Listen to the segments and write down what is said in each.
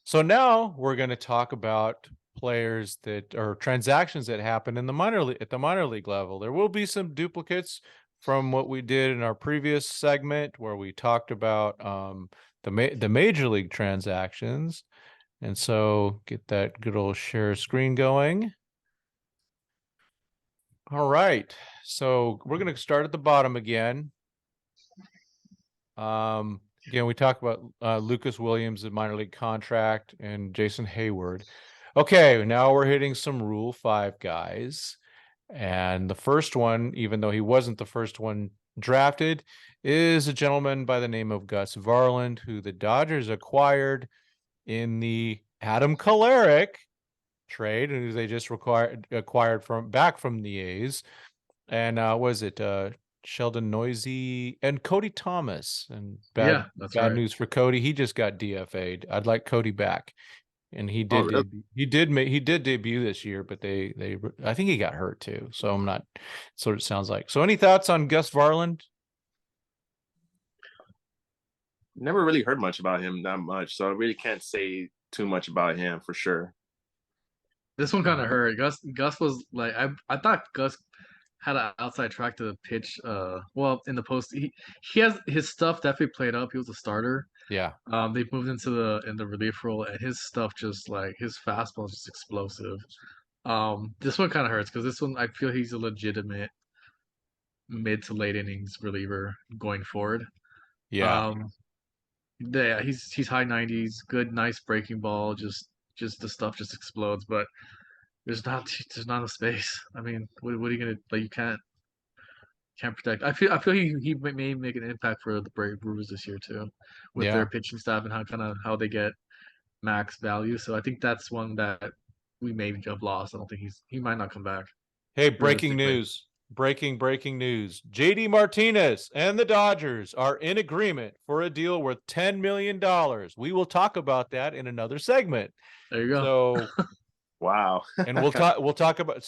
So now we're going to talk about players that or transactions that happen in the at the minor league level. There will be some duplicates from what we did in our previous segment where we talked about the major league transactions. And so get that good old share screen going. All right. So we're going to start at the bottom again. Again, we talked about Lucas Williams, the minor league contract, and Jason Hayward. Okay, now we're hitting some Rule 5 guys. And the first one, even though he wasn't the first one drafted, is a gentleman by the name of Gus Varland, who the Dodgers acquired in the Adam Kolarek trade, and who they just acquired from the A's. And was it Sheldon Noisy and Cody Thomas? And bad Right. news for Cody. He just got DFA'd. I'd like Cody back, and he did. Oh, He did debut this year, but they I think he got hurt too. So I'm not. So it sounds like. So any thoughts on Gus Varland? never really heard much about him that much, so I really can't say too much about him for sure. This one kind of hurt. Gus was like I thought Gus had an outside track to the pitch. Well, in the post, he has his stuff definitely played up. He was a starter. Yeah. They moved into the relief role, and his stuff just like his fastball is just explosive. This one kind of hurts because this one I feel he's a legitimate mid to late innings reliever going forward. Yeah. Yeah, he's high 90s, good, nice breaking ball. Just the stuff just explodes, but there's not a space. I mean, what are you gonna like? You can't protect. I feel he may make an impact for the Brewers this year too, with their Yeah. pitching staff and how they get max value. So I think that's one that we may have lost. I don't think he might not come back Hey, breaking realistically. news. Breaking news. JD Martinez and the Dodgers are in agreement for a deal worth $10 million. We will talk about that in another segment. There you go. So Wow. and we'll talk about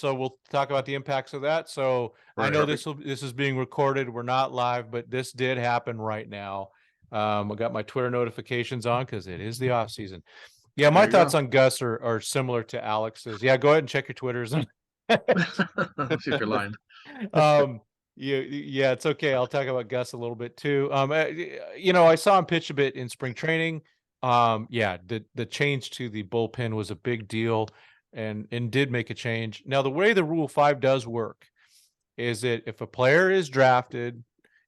the impacts of that. So I know this is being recorded. We're not live, but this did happen right now. I got my Twitter notifications on because it is the off season. Yeah, my thoughts on Gus are similar to Alex's. Yeah, go ahead and check your Twitters. See if you're lying. Yeah, it's okay. I'll talk about Gus a little bit too. I saw him pitch a bit in spring training. Yeah, the change to the bullpen was a big deal and did make a change. Now, the way the Rule 5 does work is that if a player is drafted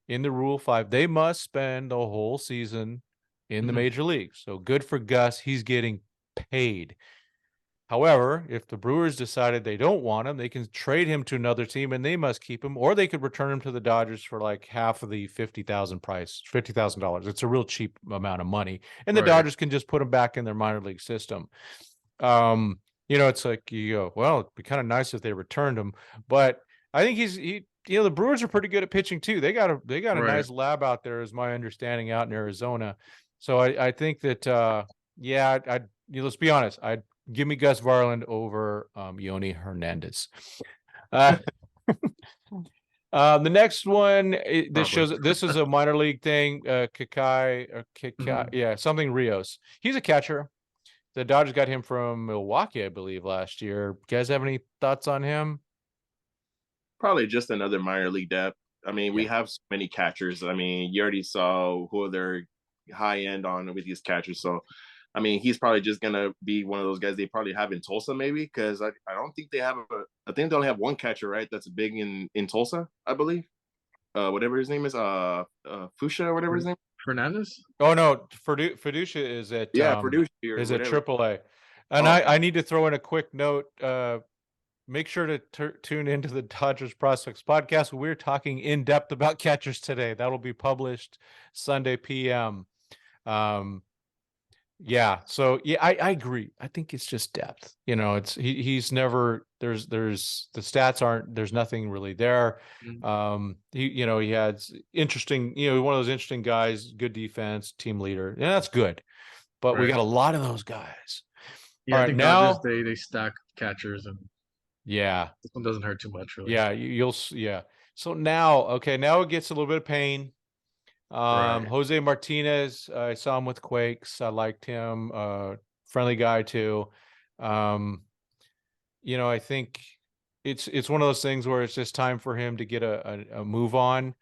in the Rule 5, they must spend the whole season in the major leagues. So good for Gus. He's getting paid. However, if the Brewers decided they don't want him, they can trade him to another team and they must keep him, or they could return him to the Dodgers for like half of the $50,000. It's a real cheap amount of money. And the Dodgers can just put him back in their minor league system. It's like you go, well, it'd be kind of nice if they returned him. But I think the Brewers are pretty good at pitching too. They got a nice lab out there, is my understanding, out in Arizona. So I think that let's be honest, I'd give me Gus Varland over Yoni Hernandez. The next one, this is a minor league thing. Something Rios. He's a catcher. The Dodgers got him from Milwaukee, I believe, last year. You guys have any thoughts on him? Probably just another minor league depth. I mean, we have so many catchers. I mean, you already saw who they're high end on with these catchers. So, I mean, he's probably just going to be one of those guys they probably have in Tulsa, maybe, because I don't think they have I think they only have one catcher, right? That's big in Tulsa, I believe. Whatever his name is, Fuchsia or whatever his name is. Fernandez? Oh, no. Fiducia is at Fiducia is at AAA. And I need to throw in a quick note. Make sure to tune into the Dodgers Prospects podcast. We're talking in depth about catchers today. That'll be published Sunday p.m. So I agree. I think it's just depth. He's never there's the stats aren't, there's nothing really there. He had interesting, one of those interesting guys, good defense, team leader, and that's good. But we got a lot of those guys. Yeah, I think now they stack catchers, and this one doesn't hurt too much, really. Yeah, so now it gets a little bit of pain. Jose Martinez, I saw him with Quakes. I liked him. friendly guy too. I think it's one of those things where it's just time for him to get a move on.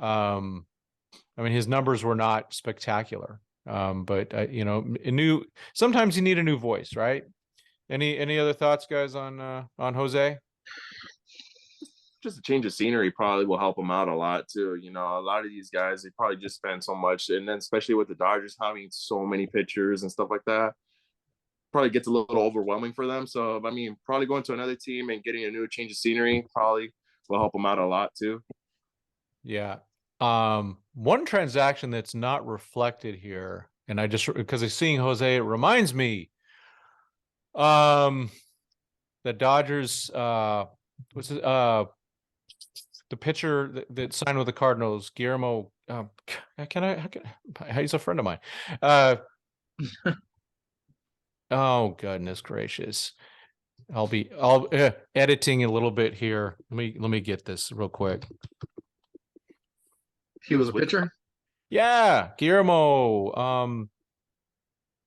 I mean, his numbers were not spectacular, but sometimes you need a new voice, right? Any other thoughts, guys, on Jose? Just a change of scenery probably will help him out a lot too. A lot of these guys, they probably just spend so much, and then especially with the Dodgers having so many pitchers and stuff like that, probably gets a little overwhelming for them. So I mean, probably going to another team and getting a new change of scenery probably will help him out a lot too. Yeah. One transaction that's not reflected here, and I just because of seeing Jose, it reminds me. The Dodgers, what's it, the pitcher that signed with the Cardinals, Guillermo. He's a friend of mine. Oh goodness gracious! I'll editing a little bit here. Let me get this real quick. He was a pitcher. Yeah, Guillermo.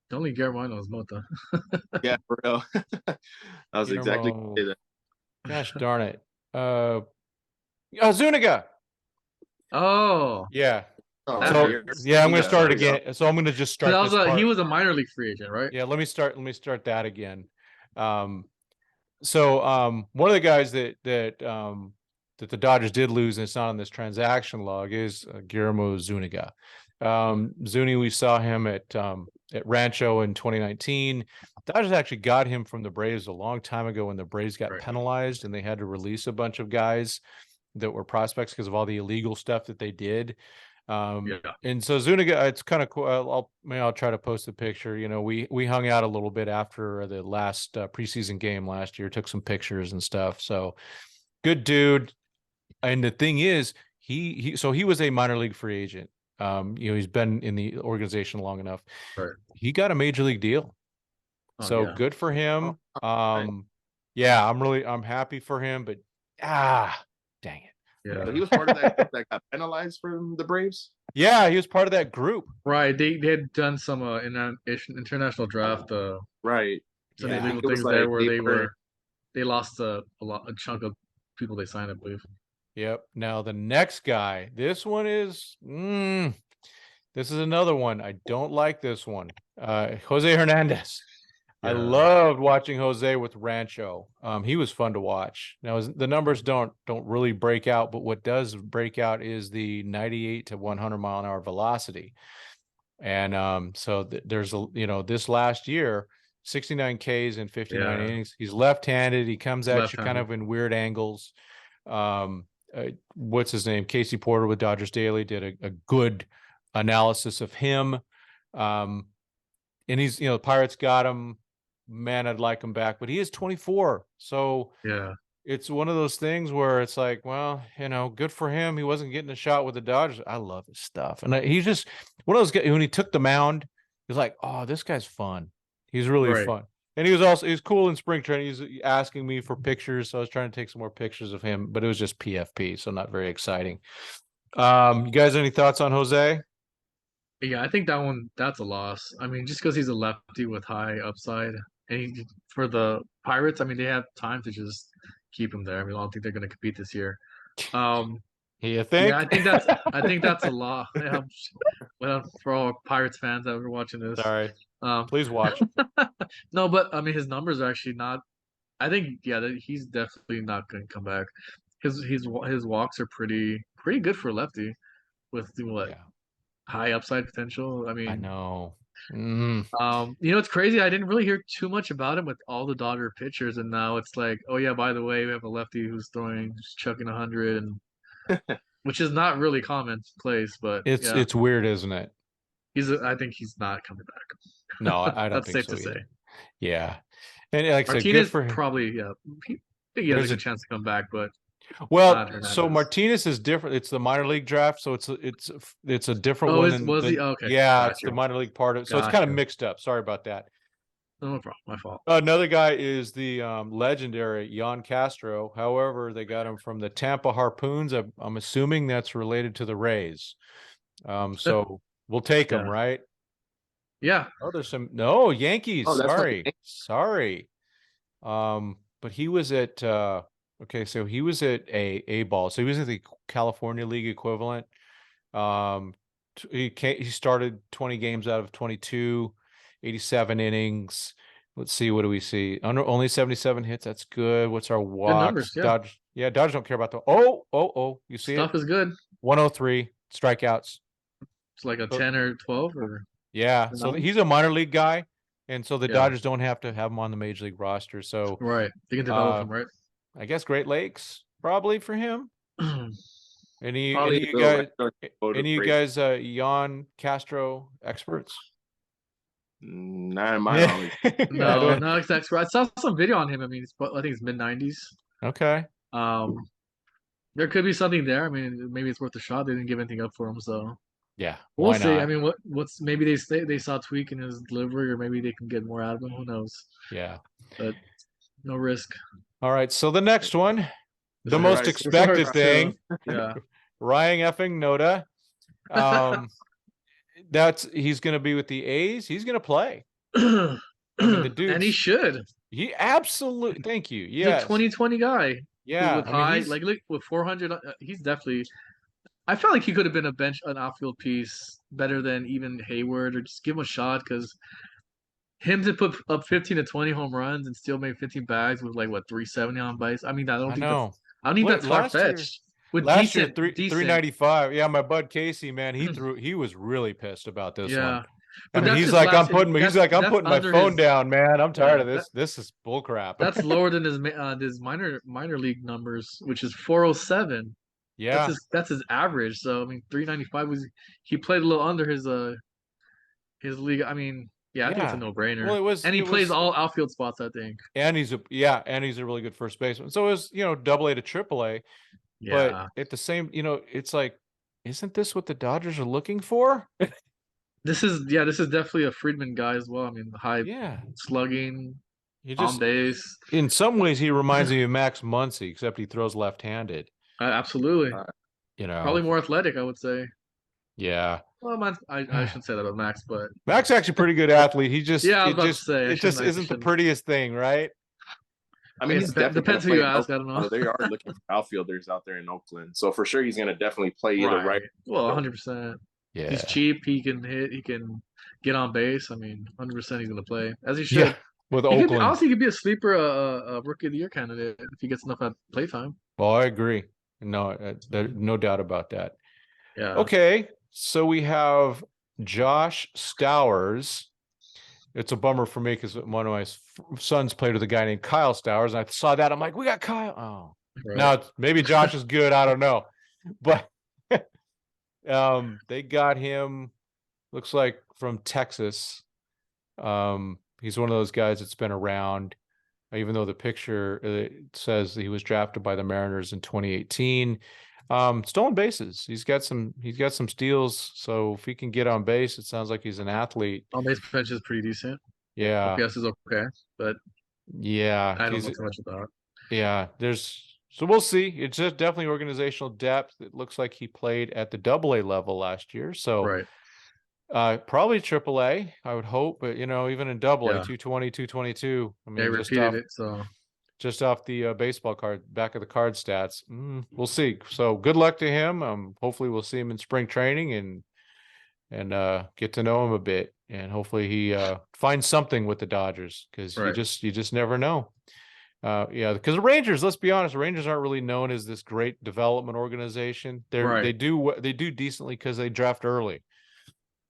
The only Guillermo I know is Mota. Yeah, for real. That was exactly Guillermo, gosh darn it. Zuniga. Oh, Yeah. Oh, So yeah, I'm gonna start there you again. So I'm gonna just start that this was part. he was a minor league free agent, right? Yeah, let me start that again. So one of the guys that the Dodgers did lose, and it's not on this transaction log, is Guillermo Zuniga. Zuni, we saw him at Rancho in 2019. Dodgers actually got him from the Braves a long time ago when the Braves got Right. penalized and they had to release a bunch of guys that were prospects because of all the illegal stuff that they did. Yeah. And so Zuniga, it's kind of cool. I'll try to post a picture. We hung out a little bit after the last preseason game last year, took some pictures and stuff. So good dude. And the thing is, he was a minor league free agent. He's been in the organization long enough. Right. He got a major league deal. Oh, So yeah. good for him. Yeah, I'm happy for him, but dang it. Yeah. So he was part of that group that got penalized from the Braves. Yeah, he was part of that group. Right. They had done some international draft Right. some Yeah. illegal It was things there like where they lost a chunk of people they signed, I believe. Yep. Now the next guy, this one is this is another one. I don't like this one. Jose Hernandez. I Yeah. loved watching Jose with Rancho. He was fun to watch. Now the numbers don't really break out, but what does break out is the 98 to 100 mile an hour velocity. And so there's this last year, 69 Ks and 59 Yeah. innings. He's left-handed. He comes at you kind Left-handed. of in weird angles. What's his name? Casey Porter with Dodgers Daily did a good analysis of him. And he's, the Pirates got him. Man, I'd like him back, but he is 24. So Yeah. it's one of those things where it's like, well, good for him. He wasn't getting a shot with the Dodgers. I love his stuff. And he's just one of those guys, when he took the mound, he was like, oh, this guy's fun. He's really Right. fun. And he was cool in spring training. He's asking me for pictures. So I was trying to take some more pictures of him, but it was just PFP. So not very exciting. You guys, any thoughts on Jose? Yeah, I think that's a loss. I mean, just because he's a lefty with high upside, and for the Pirates, I mean, they have time to just keep him there. I mean, I don't think they're going to compete this year. You think? Yeah, I think that's a lot. Yeah, well, for all Pirates fans that were watching this, Sorry. Please watch. no, but I mean, his numbers are actually not. I think he's definitely not going to come back. His walks are pretty good for a lefty, with Yeah, high upside potential. I mean, I know. it's crazy. I didn't really hear too much about him with all the Dodger pitchers, and now it's like, oh yeah, by the way, we have a lefty who's chucking 100, and which is not really commonplace, but It's weird, isn't it? I think he's not coming back. No, I don't That's think safe so to either. say. Yeah, and like I said, good Martinez for him. probably, he has a good chance to come back, but Well, not so Hernandez. Martinez is different. It's the minor league draft, so it's a different Oh, one. was he? Okay, Yeah, got it's you. the minor league part of it. So it's kind of Gotcha. mixed up. Sorry about that. No problem. My fault. Another guy is the legendary Jan Castro. However, they got him from the Tampa Harpoons. I'm assuming that's related to the Rays. So we'll take him, Yeah. right? Yeah, Oh, there's some Yankees. Oh, that's Sorry. right. Sorry. But he was at okay, so he was at A ball. So he was at the California League equivalent. He started 20 games out of 22, 87 innings. Let's see, what do we see? Only 77 hits. That's good. What's our good numbers. walks? Yeah, Dodgers don't care about the you see it? stuff is good. 103 strikeouts. It's like a So 10 or 12 or yeah, so 9. he's a minor league guy, and so the Yeah, Dodgers don't have to have him on the major league roster. So right. They can develop uh him, right? I guess Great Lakes probably for him. Any Probably you the guys Red any of you Sox. guys Jan Castro experts? Not in my Yeah. knowledge. I No, don't- not exactly. I saw some video on him. I mean, I think it's mid-90s. Okay. There could be something there. I mean, maybe it's worth a shot. They didn't give anything up for him, so Yeah. we'll Why see. I not? mean, what's maybe they saw a tweak in his delivery, or maybe they can get more out of him. Who knows? Yeah. But no risk. All right. So the next one, the This most hurts. expected hurts, thing, Yeah. Ryan effing Noda. He's going to be with the A's. He's going to play. I mean, the dude. And he should. He absolutely. Thank you. He's a Yes. 2020 guy. Yeah. With I mean, high, he's, like look with 400. He's definitely. I felt like he could have been an outfield piece better than even Hayward, or just give him a shot because him to put up 15 to 20 home runs and still make 15 bags with like what 370 on base. I mean, I know. I don't think that's far Last year, fetched. With last year, decent. 395. Yeah, my bud Casey, man, he was really pissed about this one. Yeah, I but mean, that's he's his like, I'm last. putting, he's like, I'm That's putting my under phone his. down, man. I'm tired Yeah, of this. This is bull crap. that's lower than his minor league numbers, which is 407. Yeah, That's his average. So I mean, 395 was he played a little under his league. I mean, yeah, I think it's a yeah. no-brainer. Well, And he it plays was, all outfield spots, I think. and he's a really good first baseman. So it was, double A to triple A. But Yeah. at the same, it's like, isn't this what the Dodgers are looking for? This is definitely a Friedman guy as well. I mean, high Yeah. slugging, He on just, base. in some ways, he reminds me of Max Muncy, except he throws left-handed. Absolutely. Probably more athletic, I would say. Yeah. Well, I shouldn't say that about Max, but Max actually a pretty good athlete. He just yeah, I was it about just to say it just isn't the prettiest thing, right? I mean, It he's definitely depends gonna who you play ask. I don't know. They are looking for outfielders out there in Oakland, so for sure he's going to definitely play either right. Well, 100%. Yeah. He's cheap. He can hit. He can get on base. I mean, 100% he's going to play as he should. Yeah. With He Oakland. honestly, he could be a sleeper, rookie of the year candidate if he gets enough at playtime. Well, I agree. No, there's no doubt about that. Yeah. Okay, so we have Josh Stowers. It's a bummer for me because one of my sons played with a guy named Kyle Stowers, and I saw that. I'm like, we got Kyle. Oh, Right. now maybe Josh is good. I don't know, but they got him. Looks like from Texas. He's one of those guys that's been around, even though the picture says he was drafted by the Mariners in 2018. Stolen bases. He's got some steals. So if he can get on base, it sounds like he's an athlete. On base potential is pretty decent. Yeah. OPS is okay, but yeah, I don't know too much about. Yeah, so we'll see. It's just definitely organizational depth. It looks like he played at the double A level last year. So right. Probably triple A, I would hope, but even in double A, Yeah. 220, 222. I mean, They repeated it, so just off the baseball card, back of the card stats. We'll see. So good luck to him. Hopefully we'll see him in spring training and get to know him a bit, and hopefully he finds something with the Dodgers, because you just never know. Yeah, because the Rangers, let's be honest, the Rangers aren't really known as this great development organization. They do decently because they draft early.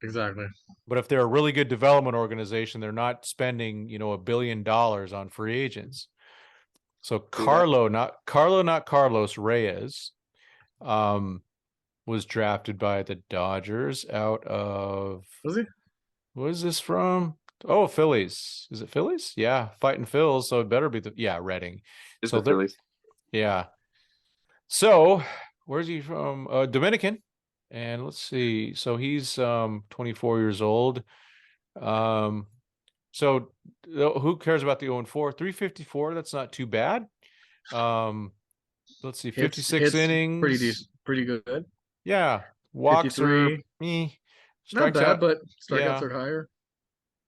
Exactly. But if they're a really good development organization, they're not spending, $1 billion on free agents. So not Carlos Reyes, was drafted by the Dodgers out of. Was he? What is this from? Oh, Phillies. Is it Phillies? Yeah, Fighting Phils. So it better be Reading. It's the Phillies. Yeah. So where's he from? Dominican. And let's see. So he's 24 years old. So who cares about the 0-4? 354, that's not too bad. Let's see, 56 innings. Pretty decent, pretty good. Yeah. Walks 53. are Not bad, but strikeouts are higher.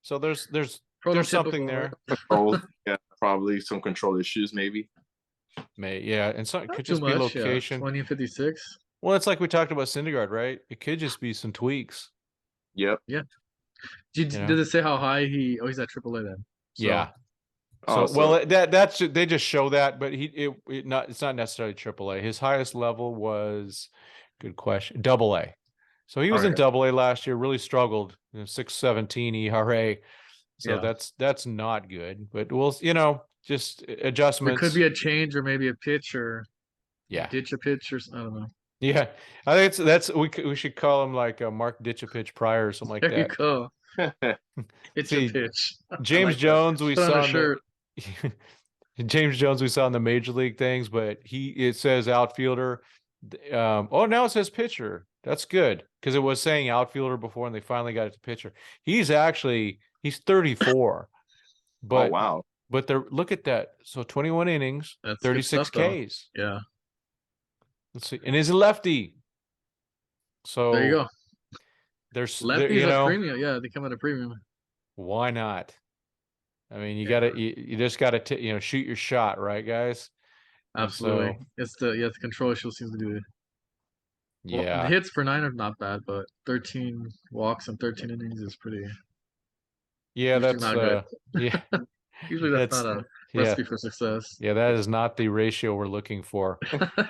So there's something Prototypical, right? there. Control, yeah, probably some control issues, maybe. Yeah, and so it Not could too just be much, yeah. location. 20 and 56. Well, it's like we talked about Syndergaard, right? It could just be some tweaks. Yep. Yeah. You Did know? it say how high he? Oh, he's at AAA then. So, Yeah. Oh, So well, that's they just show that, but it's not necessarily AAA. His highest level was, good question, AA. So he was in okay. AA last year, really struggled, 6.17 ERA. So Yeah. that's not good. But we'll, just There adjustments. could be a change or maybe a pitch or Yeah. ditch a pitch or I don't know. Yeah, I think we should call him like Mark Ditch a pitch prior or something like There you that. go. It's a See, pitch. I James like that. Jones we Put on saw a in shirt. James Jones we saw in the major league things, but it says outfielder. Oh, now it says pitcher. That's good because it was saying outfielder before, and they finally got it to pitcher. He's 34, oh but wow. but look at that. So 21 innings, That's good 36 stuff, though. Ks. Yeah. Let's see, and he's a lefty. So There you go. There's Lefties at premium. Yeah, they come at a premium. why not? I mean, you just gotta shoot your shot, right, guys? And Absolutely. so, It's the control issue seems to do it. Well, the yeah, hits per nine are not bad, but 13 walks and 13 innings is pretty yeah, usually that's not good. yeah, Usually that's that's not a yeah, recipe for success. yeah, that is not the ratio we're looking for.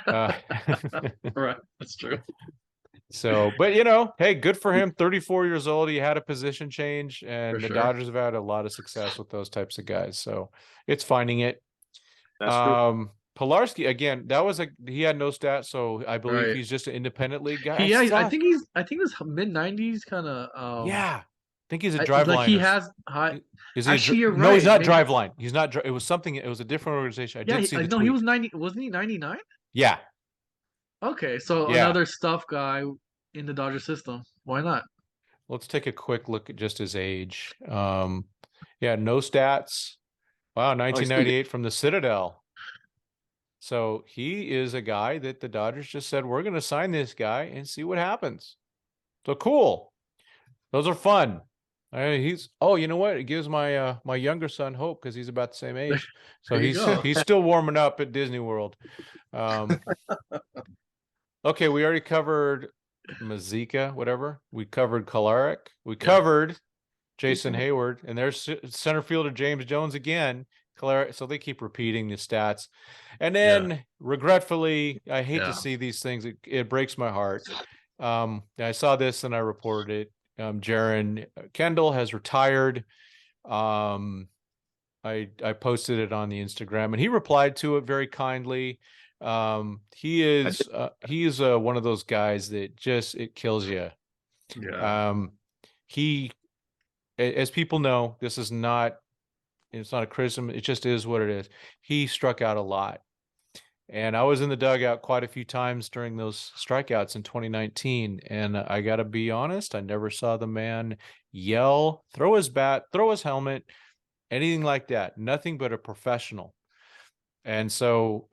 Right, that's true. So, but hey, good for him. 34 years old. He had a position change, and For the sure. Dodgers have had a lot of success with those types of guys. So it's finding it. That's true. Pilarski again. He had no stats, so I believe Right. he's just an independent league guy. I think it was mid-90s kind of. Yeah, I think he's a drive like line. he has high. Is he? Actually, you're No, he's right. not Maybe- drive line. He's not. It was something. It was a different organization. I Yeah, did see the no, tweet. he was 90. Wasn't he 99? Yeah, Okay, so Yeah. another stuff guy in the Dodger system. Why not? let's take a quick look at just his age. Yeah, no stats. Wow, 1998 from the Citadel. So he is a guy that the Dodgers just said, we're going to sign this guy and see what happens. So cool. Those are fun. You know what? It gives my my younger son hope because he's about the same age. So There you go. he's still warming up at Disney World. Okay, we already covered Mazika, whatever. We covered Kolarek. We covered Jason Hayward, and there's center fielder James Jones again. So they keep repeating the stats. And then regretfully, I hate to see these things. It breaks my heart. I saw this and I reported it. Jaron Kendall has retired. I posted it on the Instagram and he replied to it very kindly. He is one of those guys that it kills you. Yeah. As people know, it's not a criticism. It just is what it is. He struck out a lot. And I was in the dugout quite a few times during those strikeouts in 2019. And I got to be honest, I never saw the man yell, throw his bat, throw his helmet, anything like that. Nothing but a professional. And so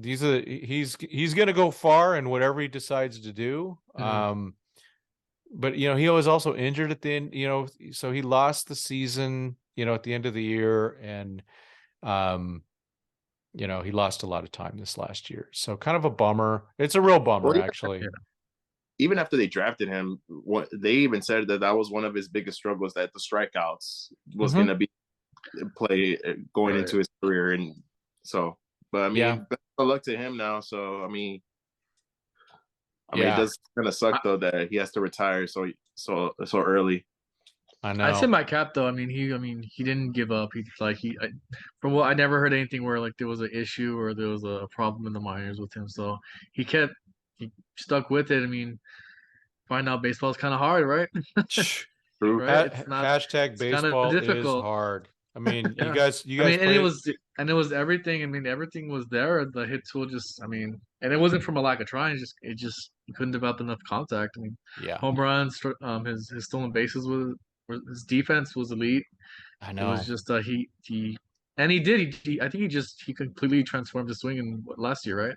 he's going to go far in whatever he decides to do. But, he was also injured at the end, so he lost the season, at the end of the year. And, he lost a lot of time this last year. So kind of a bummer. It's a real bummer, actually. Even after they drafted him, they even said that was one of his biggest struggles, that the strikeouts was going to be going into his career. And so, but I mean, best of luck to him now. So, I mean, it does kind of suck though that he has to retire so early. I know. I said my cap though. I mean, he didn't give up. From what I never heard anything where like there was an issue or there was a problem in the minors with him. So he stuck with it. I mean, find out baseball is kind of hard, right? True. Right? Hashtag baseball is hard. I mean, you guys. I mean, and it was everything. I mean, everything was there. The hit tool and it wasn't from a lack of trying. He couldn't develop enough contact. I mean, home runs, his stolen bases his defense was elite. I know. It was just I think he completely transformed his swing in last year, right?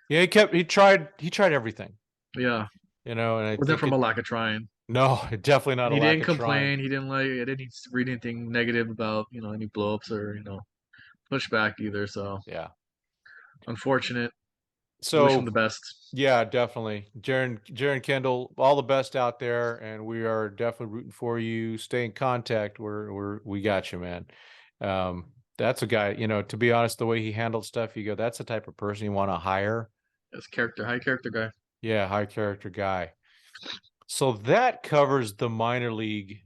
Yeah, he tried everything. Yeah. And I wasn't from a lack of trying. No, definitely not And a he lack didn't of trying. complain. He didn't like. I didn't read anything negative about any blowups or pushback either. So Yeah. unfortunate. Wish him So the best. yeah, definitely. Jaron Kendall, all the best out there, and we are definitely rooting for you. Stay in contact. We got you, man. That's a guy, to be honest, the way he handled stuff, you go, that's the type of person you want to hire. This character, high character guy. Yeah, high character guy. So that covers the minor league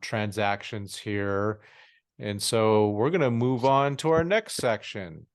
transactions here. And so we're going to move on to our next section.